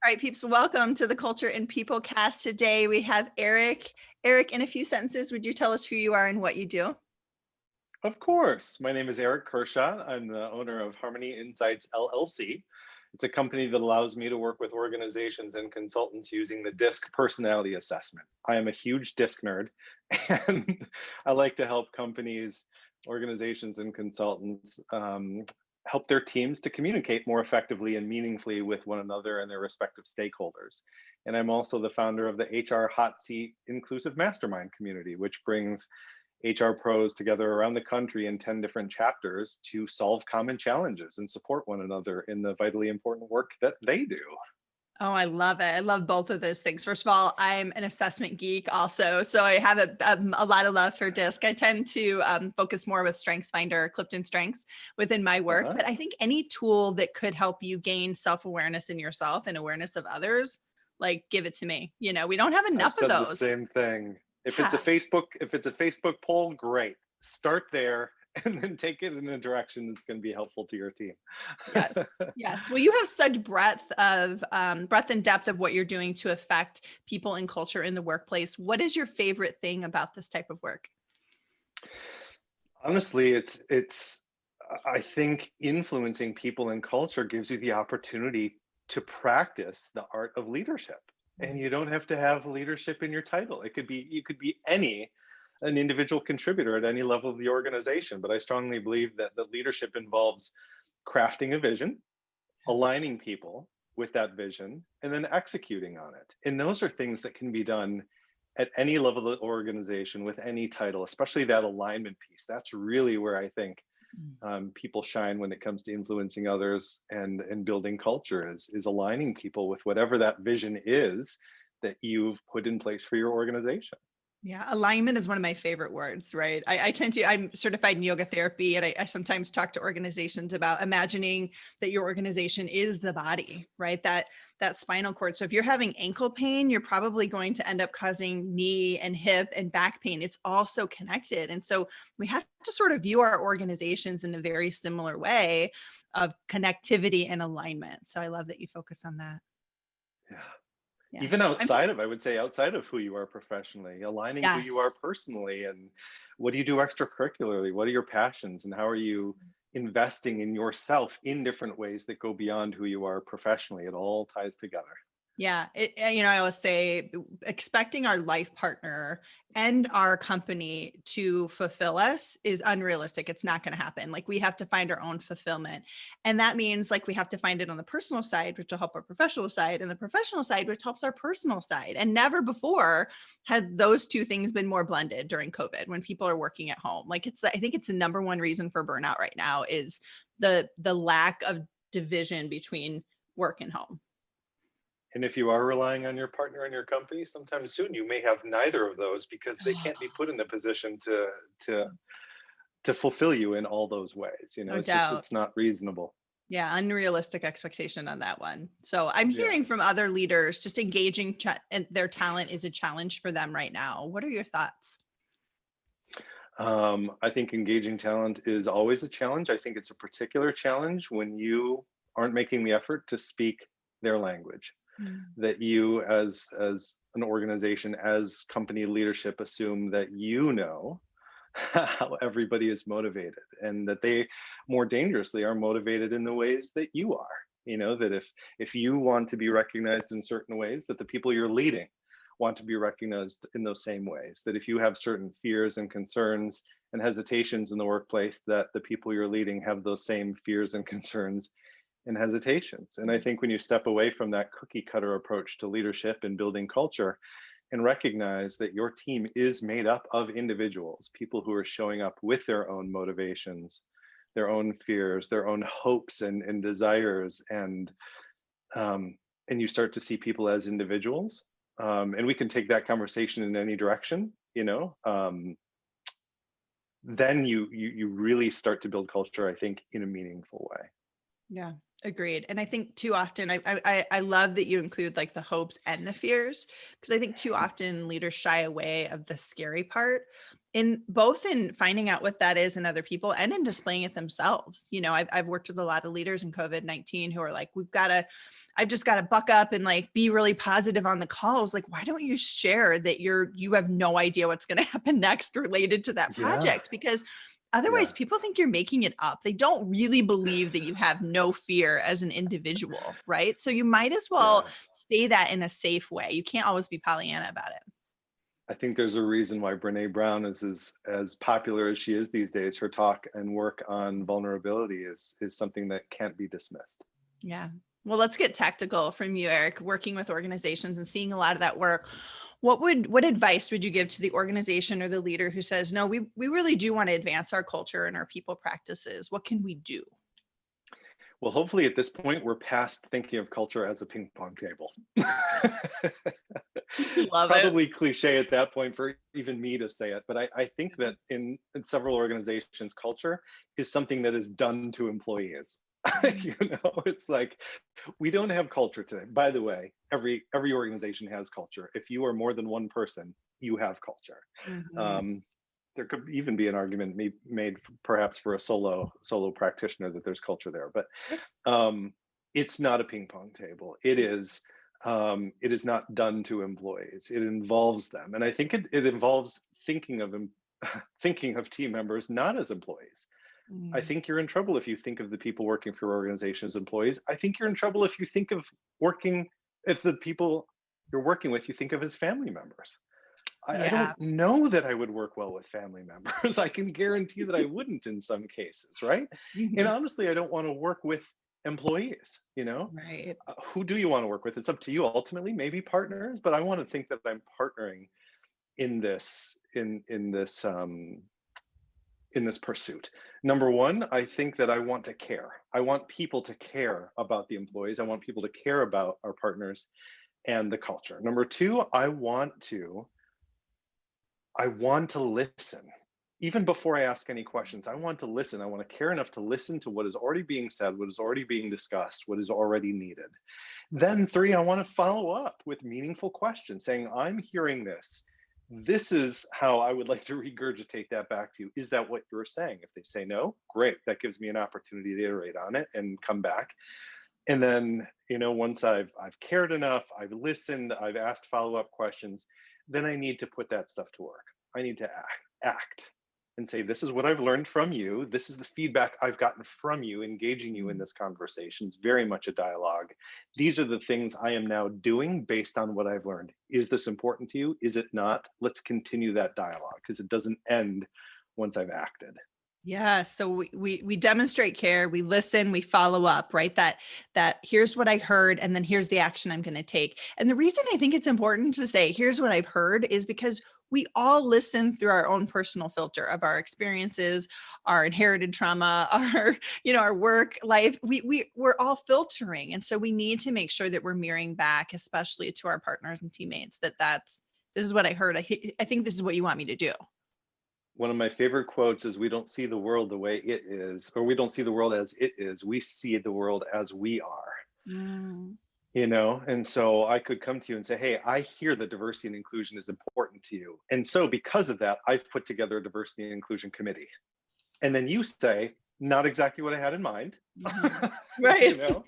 All right, peeps, welcome to the Culture and People cast. Today we have Eric. Eric, in a few sentences, would you tell us who you are and what you do? Of course. My name is Erich Kurschat. I'm the owner of Harmony Insights LLC. It's a company that allows me to work with organizations and consultants using the DISC personality assessment. I am a huge DISC nerd, and I like to help companies, organizations, and consultants help their teams to communicate more effectively and meaningfully with one another and their respective stakeholders. And I'm also the founder of the HR HotSeat Inclusive Mastermind community, which brings HR pros together around the country in 10 different chapters to solve common challenges and support one another in the vitally important work that they do. Oh, I love it. I love both of those things. First of all, I'm an assessment geek also. So I have a lot of love for DISC. I tend to focus more with StrengthsFinder, Clifton Strengths within my work. Uh-huh. But I think any tool that could help you gain self-awareness in yourself and awareness of others, like give it to me. We don't have I've enough of said the those. same thing. Yeah. If it's a Facebook poll, great. Start there and then take it in a direction that's going to be helpful to your team. Yes. Yes. Well, you have such breadth and depth of what you're doing to affect people and culture in the workplace. What is your favorite thing about this type of work? Honestly, it's I think influencing people and culture gives you the opportunity to practice the art of leadership. And you don't have to have leadership in your title. You could be an individual contributor at any level of the organization. But I strongly believe that the leadership involves crafting a vision, aligning people with that vision, and then executing on it. And those are things that can be done at any level of the organization with any title, especially that alignment piece. That's really where I think people shine when it comes to influencing others and building culture is aligning people with whatever that vision is that you've put in place for your organization. Yeah, alignment is one of my favorite words, right? I'm certified in yoga therapy, and I sometimes talk to organizations about imagining that your organization is the body, right? That spinal cord. So if you're having ankle pain, you're probably going to end up causing knee and hip and back pain. It's all so connected. And so we have to sort of view our organizations in a very similar way of connectivity and alignment. So I love that you focus on that. Yeah. Yeah. Even So I'm I would say outside of who you are professionally, aligning who you are yes. personally, and what do you do extracurricularly? What are your passions, and how are you investing in yourself in different ways that go beyond who you are professionally? It all ties together. Yeah, I always say expecting our life partner and our company to fulfill us is unrealistic. It's not going to happen. Like we have to find our own fulfillment. And that means like we have to find it on the personal side, which will help our professional side, and the professional side, which helps our personal side. And never before had those two things been more blended during COVID when people are working at home. Like I think it's the number one reason for burnout right now is the lack of division between work and home. And if you are relying on your partner and your company, sometime soon you may have neither of those because they can't be put in the position to to fulfill you in all those ways. No doubt. It's not reasonable. Yeah, unrealistic expectation on that one. So I'm Yeah. hearing from other leaders just engaging and their talent is a challenge for them right now. What are your thoughts? I think engaging talent is always a challenge. I think it's a particular challenge when you aren't making the effort to speak their language. Mm. That you, as an organization, as company leadership, assume that you know how everybody is motivated, and that they, more dangerously, are motivated in the ways that you are. That if you want to be recognized in certain ways, that the people you're leading want to be recognized in those same ways. That if you have certain fears and concerns and hesitations in the workplace, that the people you're leading have those same fears and concerns and hesitations. And I think when you step away from that cookie cutter approach to leadership and building culture and recognize that your team is made up of individuals, people who are showing up with their own motivations, their own fears, their own hopes and desires, and you start to see people as individuals. And we can take that conversation in any direction, then you really start to build culture, I think, in a meaningful way. Yeah, agreed. And I think too often, I love that you include like the hopes and the fears, because I think too often leaders shy away of the scary part in both in finding out what that is in other people and in displaying it themselves. I've worked with a lot of leaders in COVID-19 who are like, I've just got to buck up and like be really positive on the calls. Like, why don't you share that you have no idea what's going to happen next related to that Yeah, project? Because yeah, otherwise people think you're making it up. They don't really believe that you have no fear as an individual, right? So you might as well yeah. say that in a safe way. You can't always be Pollyanna about it. I think there's a reason why Brene Brown is as popular as she is these days. Her talk and work on vulnerability is something that can't be dismissed. Yeah. Well, let's get tactical from you, Eric, working with organizations and seeing a lot of that work. What advice would you give to the organization or the leader who says, no, we really do want to advance our culture and our people practices? What can we do? Well, hopefully at this point, we're past thinking of culture as a ping pong table. Love it. Probably cliche at that point for even me to say it, but I think that in several organizations, culture is something that is done to employees. Mhm. It's like we don't have culture today. By the way, every organization has culture. If you are more than one person, you have culture. Mhm. Um, there could even be an argument made perhaps for a solo practitioner that there's culture there, but Yep. it's not a ping pong table. It is not done to employees. It involves them, and I think it involves thinking of team members not as employees. I Mm. think you're in trouble if you think of the people working for your organization as employees. I think you're in trouble if you think of working if the people you're working with you think of as family members. I Yeah. don't know that I would work well with family members. I can guarantee that I wouldn't in some cases, right? And Mhm. honestly, I don't want to work with employees. Right. Who do you want to work with? It's up to you ultimately, maybe partners, but I want to think that I'm partnering in this pursuit. Number one, I think that I want to care. I want people to care about the employees. I want people to care about our partners and the culture. Number two, I want to listen. Even before I ask any questions, I want to listen. I want to care enough to listen to what is already being said, what is already being discussed, what is already needed. Then, three, I want to follow up with meaningful questions saying, I'm hearing this. This is how I would like to regurgitate that back to you. Is that what you're saying? If they say no, great. That gives me an opportunity to iterate on it and come back. And then, once I've cared enough, I've listened, I've asked follow-up questions, then I need to put that stuff to work. I need to act and say, this is what I've learned from you. This is the feedback I've gotten from you, engaging you in Mm. this conversation. It's very much a dialogue. These are the things I am now doing based on what I've learned. Is this important to you? Is it not? Let's continue that dialogue because it doesn't end once I've acted. Yeah. So we demonstrate care, we listen, we follow up, right? That here's what I heard, and then here's the action I'm going to take. And the reason I think it's important to say here's what I've heard is because we all listen through our own personal filter of our experiences, our inherited trauma, our work life. We're all filtering, and so we need to make sure that we're mirroring back, especially to our partners and teammates, this is what I heard. I think this is what you want me to do. One of my favorite quotes is, we don't see the world the way it is, or we don't see the world as it is. We see the world as we are. Mm. And so I could come to you and say, hey, I hear that diversity and inclusion is important to you. And so because of that, I've put together a diversity and inclusion committee. And then you say, not exactly what I had in mind. Mhm. you Right. know,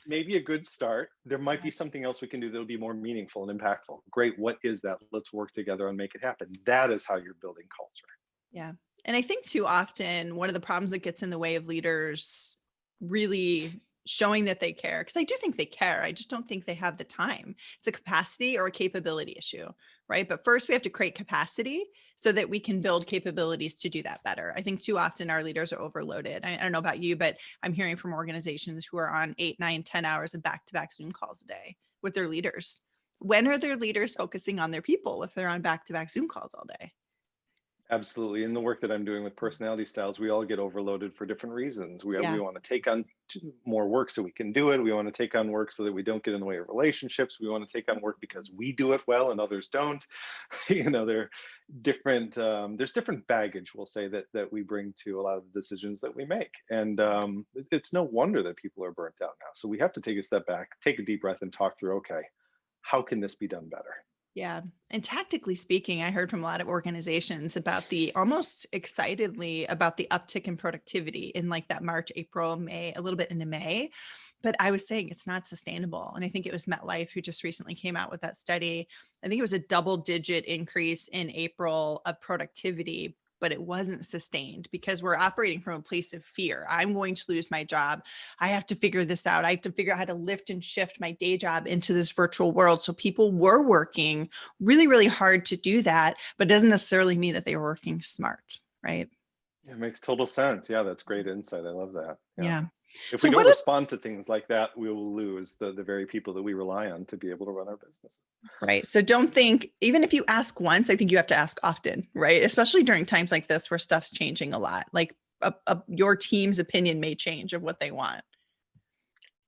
maybe a good start. There might Yeah. be something else we can do that'll be more meaningful and impactful. Great. What is that? Let's work together and make it happen. That is how you're building culture. Yeah. And I think too often one of the problems that gets in the way of leaders really showing that they care, because I do think they care. I just don't think they have the time. It's a capacity or a capability issue, right? But first we have to create capacity so that we can build capabilities to do that better. I think too often our leaders are overloaded. I don't know about you, but I'm hearing from organizations who are on 8, 9, 10 hours of back-to-back Zoom calls a day with their leaders. When are their leaders focusing on their people if they're on back-to-back Zoom calls all day? Absolutely. In the work that I'm doing with personality styles, we all get overloaded for different reasons. We Yeah. want to take on more work so we can do it. We want to take on work so that we don't get in the way of relationships. We want to take on work because we do it well and others don't. They're different. There's different baggage, we'll say, that we bring to a lot of the decisions that we make. And it's no wonder that people are burnt out now. So we have to take a step back, take a deep breath, and talk through, okay, how can this be done better? Yeah. And tactically speaking, I heard from a lot of organizations about the almost excitedly about the uptick in productivity in like that March, April, May, a little bit into May. But I was saying it's not sustainable. And I think it was MetLife who just recently came out with that study. I think it was a double-digit increase in April of productivity, but it wasn't sustained because we're operating from a place of fear. I'm going to lose my job. I have to figure this out. I have to figure out how to lift and shift my day job into this virtual world. So people were working really, really hard to do that, but doesn't necessarily mean that they were working smart, right? It makes total sense. Yeah, that's great insight. I love that. Yeah. Yeah. If we So don't what respond to things like that, we will lose the very people that we rely on to be able to run our business. Right. So don't think, even if you ask once, I think you have to ask often, right? Especially during times like this where stuff's changing a lot. Like your team's opinion may change of what they want.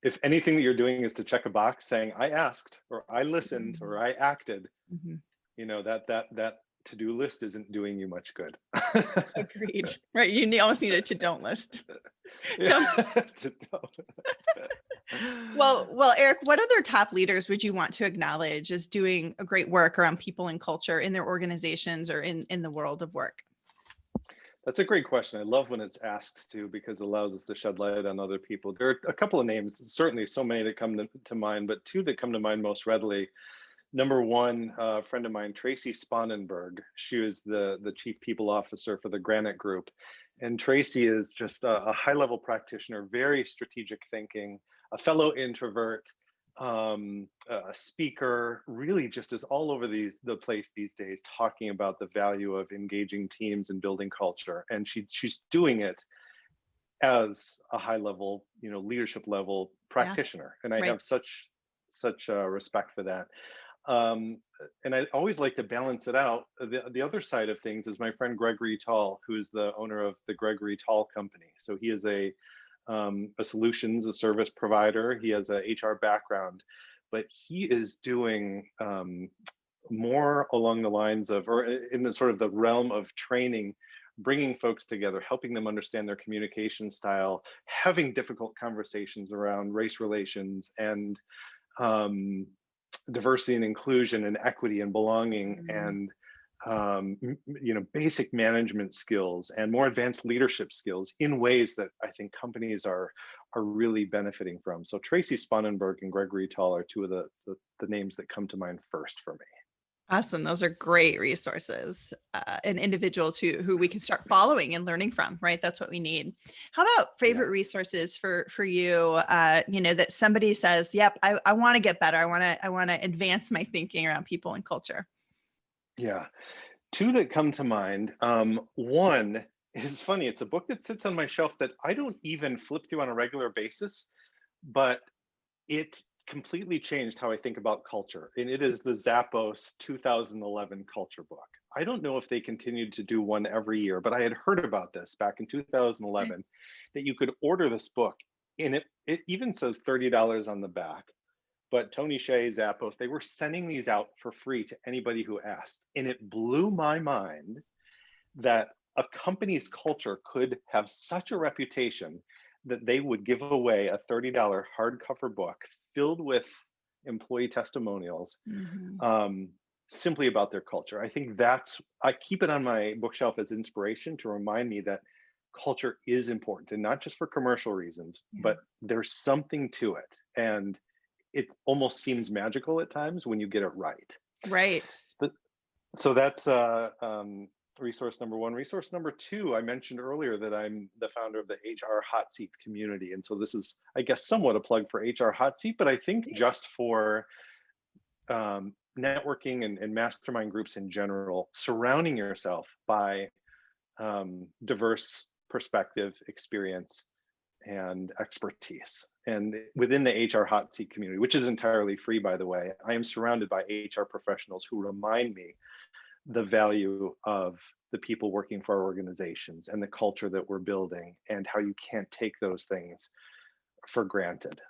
If anything that you're doing is to check a box saying, I asked, or I listened, or I acted, Mhm. that to-do list isn't doing you much good. Agreed. Right. You almost need a to don't list. Yeah. Don't. Well, Eric, what other top leaders would you want to acknowledge as doing a great work around people and culture in their organizations or in the world of work? That's a great question. I love when it's asked too, because it allows us to shed light on other people. There are a couple of names, certainly so many that come to mind, but two that come to mind most readily. Number one, a friend of mine, Tracy Spanenberg. She was the chief people officer for the Granite Group. And Tracy is just a high level practitioner, very strategic thinking, a fellow introvert, a speaker, really just is all over the place these days, talking about the value of engaging teams and building culture. And she's doing it as a high level, leadership level Yeah. practitioner. And I Right. have such respect for that. Um, and I always like to balance it out. The other side of things is my friend Gregory Tall, who is the owner of the Gregory Tall Company. So he is a solutions, a service provider. He has a HR background, but he is doing more along the lines of, or in the sort of the realm of training, bringing folks together, helping them understand their communication style, having difficult conversations around race relations and um, diversity and inclusion and equity and belonging Mm. and basic management skills and more advanced leadership skills in ways that I think companies are really benefiting from. So Tracy Spanenberg and Gregory Tall are two of the names that come to mind first for me. Awesome. Those are great resources and individuals who we can start following and learning from, right? That's what we need. How about Yeah. favorite resources for you? That somebody says, "Yep, I want to get better. I want to advance my thinking around people and culture." Yeah. Two that come to mind. One is funny. It's a book that sits on my shelf that I don't even flip through on a regular basis, but it completely changed how I think about culture. And it is the Zappos 2011 culture book. I don't know if they continued to do one every year, but I had heard about this back in 2011 Nice. that you could order this book. And it even says $30 on the back. But Tony Hsieh, Zappos, they were sending these out for free to anybody who asked. And it blew my mind that a company's culture could have such a reputation that they would give away a $30 hardcover book filled with employee testimonials Mhm. um, simply about their culture. I think I keep it on my bookshelf as inspiration to remind me that culture is important and not just for commercial reasons, Yeah. but there's something to it. And it almost seems magical at times when you get it right. Right. But so that's resource number one. Resource number two, I mentioned earlier that I'm the founder of the HR Hot Seat community. And so this is, I guess, somewhat a plug for HR Hot Seat, but I think just for networking and mastermind groups in general, surrounding yourself by diverse perspective, experience, and expertise. And within the HR Hot Seat community, which is entirely free, by the way, I am surrounded by HR professionals who remind me the value of the people working for our organizations and the culture that we're building and how you can't take those things for granted.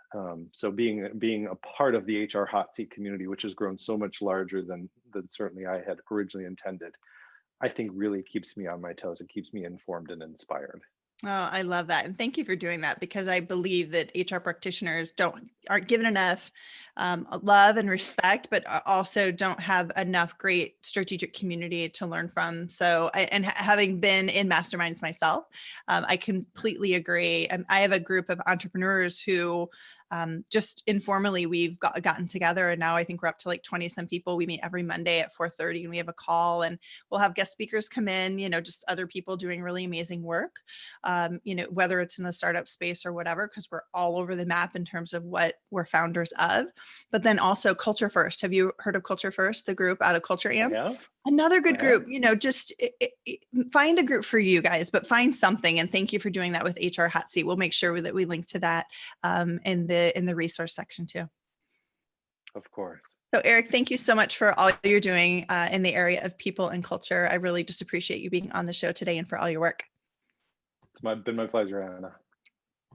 So being a part of the HR Hot Seat community, which has grown so much larger than certainly I had originally intended, I think really keeps me on my toes. It keeps me informed and inspired. Oh, I love that. And thank you for doing that, because I believe that HR practitioners aren't given enough love and respect, but also don't have enough great strategic community to learn from. So, having been in masterminds myself, I completely agree. I have a group of entrepreneurs who just informally we've gotten together, and now I think we're up to like 20 some people. We meet every Monday at 4:30 and we have a call, and we'll have guest speakers come in, just other people doing really amazing work, whether it's in the startup space or whatever, because we're all over the map in terms of what we're founders of. But then also Culture First. Have you heard of Culture First, the group out of Culture I Amp? have. Another I good have. group, just find a group for you guys, but find something. And thank you for doing that with HR Hot Seat. We'll make sure that we link to that in the resource section too. Of course. So Eric, thank you so much for all you're doing in the area of people and culture. I really just appreciate you being on the show today and for all your work. It's been my pleasure, Anna.